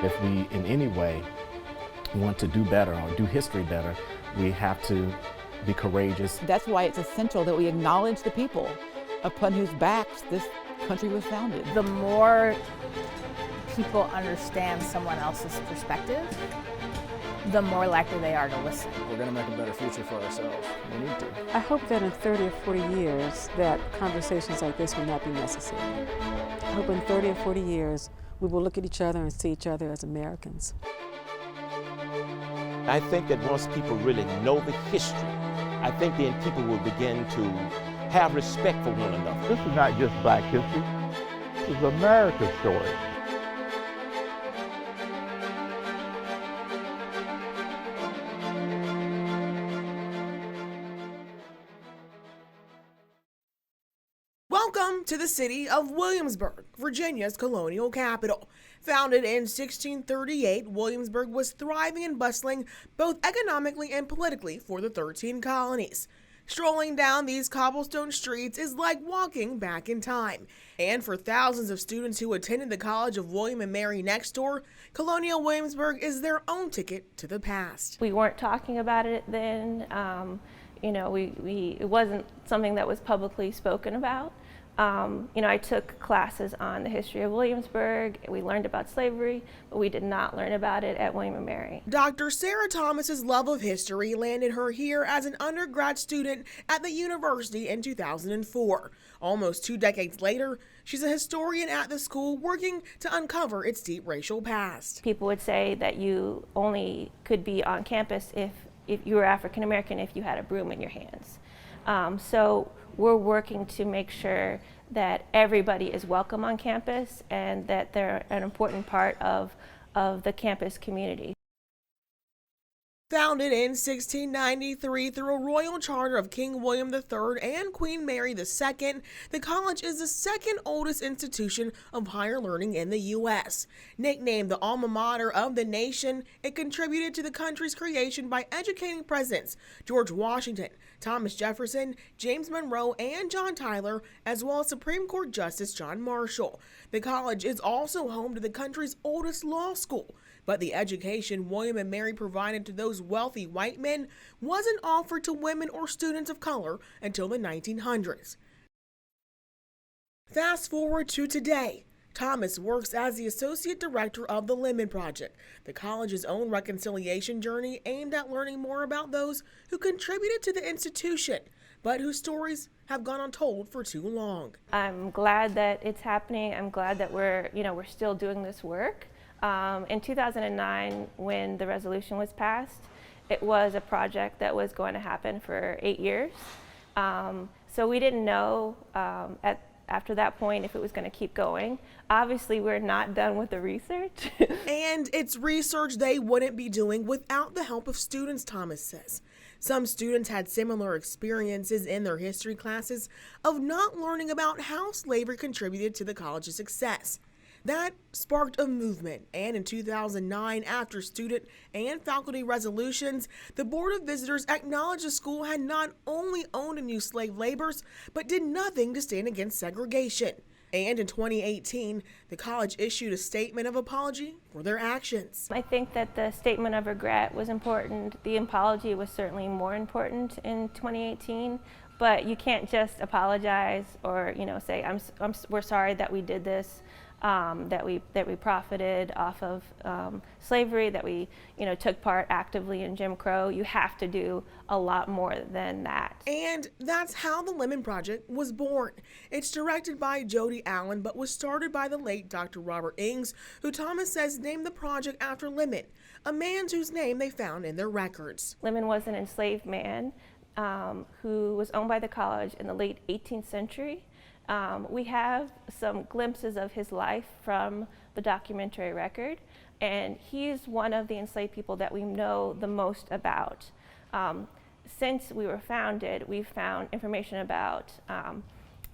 If we in any way want to do better or do history better, we have to be courageous. That's why it's essential that we acknowledge the people upon whose backs this country was founded. The more people understand someone else's perspective, the more likely they are to listen. We're going to make a better future for ourselves. We need to. I hope that in 30 or 40 years that conversations like this will not be necessary. I hope in 30 or 40 years we will look at each other and see each other as Americans. I think that once people really know the history, I think then people will begin to have respect for one another. This is not just Black history. This is America's story. Welcome to the city of Williamsburg, Virginia's colonial capital. Founded in 1638, Williamsburg was thriving and bustling both economically and politically for the 13 colonies. Strolling down these cobblestone streets is like walking back in time. And for thousands of students who attended the College of William and Mary next door, Colonial Williamsburg is their own ticket to the past. We weren't talking about it then. It wasn't something that was publicly spoken about. I took classes on the history of Williamsburg. We learned about slavery, but we did not learn about it at William and Mary. Dr. Sarah Thomas's love of history landed her here as an undergrad student at the university in 2004. Almost 2 decades later, she's a historian at the school working to uncover its deep racial past. People would say that you only could be on campus if you were African American if you had a broom in your hands. So we're working to make sure that everybody is welcome on campus and that they're an important part of the campus community. Founded in 1693 through a royal charter of King William III and Queen Mary II, the college is the second oldest institution of higher learning in the U.S. Nicknamed the alma mater of the nation, it contributed to the country's creation by educating presidents George Washington, Thomas Jefferson, James Monroe, and John Tyler, as well as Supreme Court Justice John Marshall. The college is also home to the country's oldest law school. But the education William and Mary provided to those wealthy white men wasn't offered to women or students of color until the 1900s. Fast forward to today. Thomas works as the associate director of the Lemon Project, the college's own reconciliation journey aimed at learning more about those who contributed to the institution, but whose stories have gone untold for too long. I'm glad that it's happening. I'm glad that we're still doing this work. In 2009, when the resolution was passed, it was a project that was going to happen for 8 years. So we didn't know after that point if it was going to keep going. Obviously, we're not done with the research. And it's research they wouldn't be doing without the help of students, Thomas says. Some students had similar experiences in their history classes of not learning about how slavery contributed to the college's success. That sparked a movement, and in 2009, after student and faculty resolutions, the Board of Visitors acknowledged the school had not only owned and used slave laborers, but did nothing to stand against segregation. And in 2018, the college issued a statement of apology for their actions. I think that the statement of regret was important. The apology was certainly more important in 2018, but you can't just apologize or say, we're sorry that we did this. That we profited off of slavery, that we took part actively in Jim Crow. You have to do a lot more than that. And that's how the Lemon Project was born. It's directed by Jody Allen, but was started by the late Dr. Robert Ings, who Thomas says named the project after Lemon, a man whose name they found in their records. Lemon was an enslaved man who was owned by the college in the late 18th century. We have some glimpses of his life from the documentary record, and he's one of the enslaved people that we know the most about. Since we were founded, we've found information about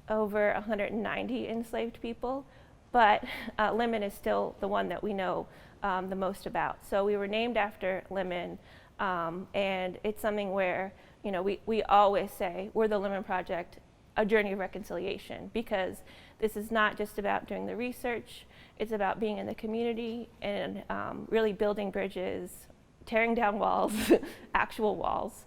over 190 enslaved people, but Lemon is still the one that we know the most about. So we were named after Lemon, and it's something where we always say we're the Lemon Project, a journey of reconciliation, because This is not just about doing the research, it's about being in the community and really building bridges, tearing down walls, actual walls,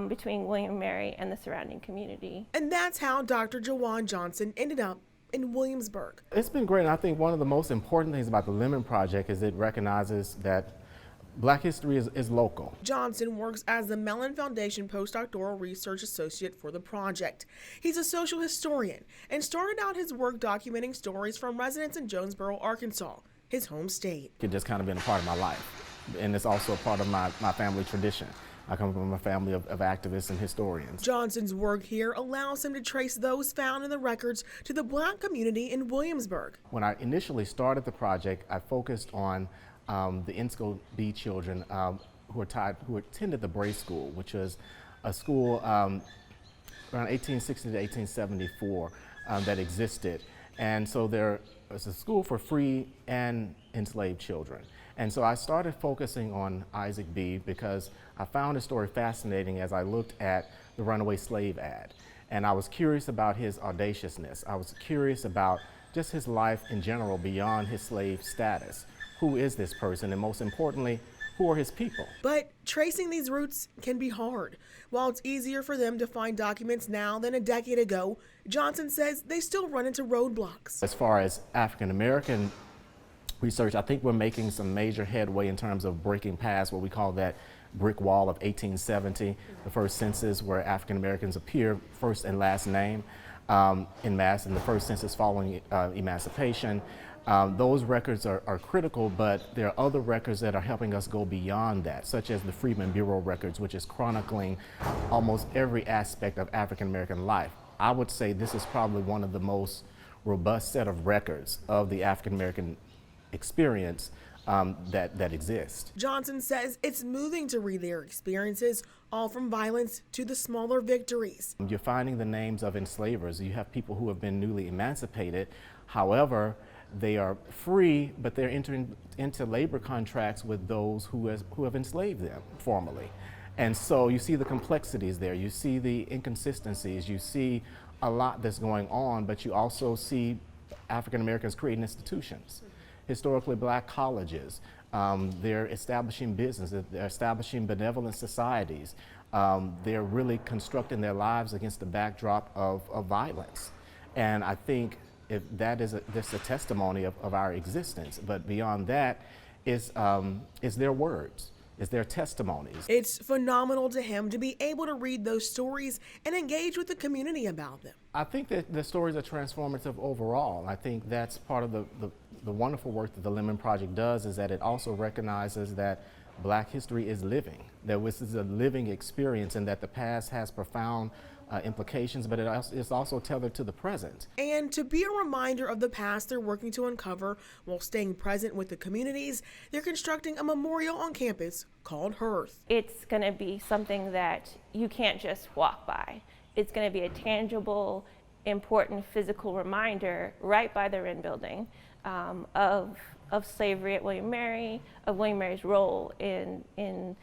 between William and Mary and the surrounding community. And that's how Dr. Jawan Johnson ended up in Williamsburg. It's been great. And I think one of the most important things about the Lemon Project is it recognizes that Black history is local. Johnson works as the Mellon Foundation postdoctoral research associate for the project. He's a social historian and started out his work documenting stories from residents in Jonesboro, Arkansas, his home state. It's just kind of been a part of my life, and it's also a part of my family tradition. I come from a family of activists and historians. Johnson's work here allows him to trace those found in the records to the Black community in Williamsburg. When I initially started the project, I focused on the Ensco B children who attended the Bray School, which was a school around 1860 to 1874 that existed. And so there was a school for free and enslaved children. And so I started focusing on Isaac B because I found his story fascinating as I looked at the runaway slave ad. And I was curious about his audaciousness. I was curious about just his life in general beyond his slave status. Who is this person? And most importantly, who are his people? But tracing these roots can be hard. While it's easier for them to find documents now than a decade ago, Johnson says they still run into roadblocks. As far as African American research, I think we're making some major headway in terms of breaking past what we call that brick wall of 1870, the first census where African Americans appear first and last name in mass in the first census following emancipation. Those records are critical, but there are other records that are helping us go beyond that, such as the Freedmen Bureau records, which is chronicling almost every aspect of African American life. I would say this is probably one of the most robust set of records of the African American experience that exists. Johnson says it's moving to read their experiences, all from violence to the smaller victories. You're finding the names of enslavers. You have people who have been newly emancipated. However, they are free, but they're entering into labor contracts with those who have enslaved them formerly. And so you see the complexities there. You see the inconsistencies. You see a lot that's going on, but you also see African Americans creating institutions. Historically Black colleges, they're establishing businesses, they're establishing benevolent societies. They're really constructing their lives against the backdrop of violence. And I think if that is just a testimony of our existence, but beyond that is their words, is their testimonies. It's phenomenal to him to be able to read those stories and engage with the community about them. I think that the stories are transformative overall. I think that's part of the wonderful work that the Lemon Project does, is that it also recognizes that Black history is living, that this is a living experience, and that the past has profound implications, but it's also tethered to the present. And to be a reminder of the past they're working to uncover while staying present with the communities, they're constructing a memorial on campus called Hearth. It's going to be something that you can't just walk by. It's going to be a tangible, important physical reminder right by the Wren building of slavery at William Mary, of William Mary's role in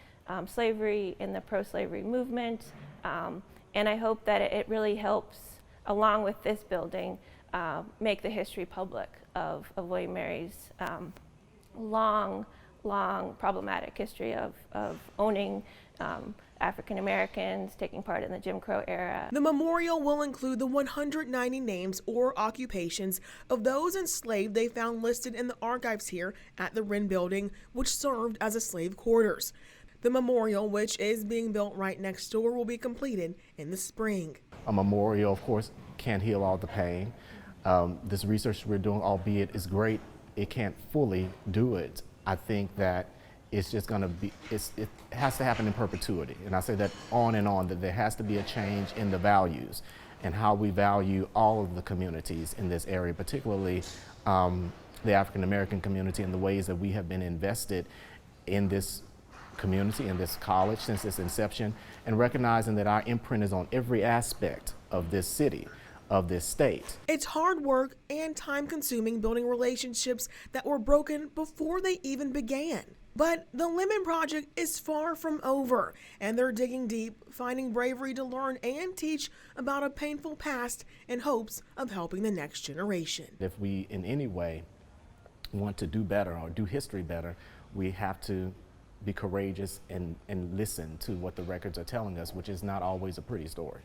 slavery, in the pro-slavery movement. And I hope that it really helps, along with this building, make the history public of William Mary's long problematic history of owning African Americans, taking part in the Jim Crow era. The memorial will include the 190 names or occupations of those enslaved they found listed in the archives here at the Wren building, which served as a slave quarters. The memorial, which is being built right next door, will be completed in the spring. A memorial, of course, can't heal all the pain. This research we're doing, albeit is great, it can't fully do it. I think that it's just going to be, it has to happen in perpetuity. And I say that on, that there has to be a change in the values and how we value all of the communities in this area, particularly the African American community, and the ways that we have been invested in this community, in this college since its inception, and recognizing that our imprint is on every aspect of this city, of this state. It's hard work and time-consuming building relationships that were broken before they even began. But the Lemon Project is far from over, and they're digging deep, finding bravery to learn and teach about a painful past in hopes of helping the next generation. If we in any way want to do better or do history better, we have to be courageous and listen to what the records are telling us, which is not always a pretty story.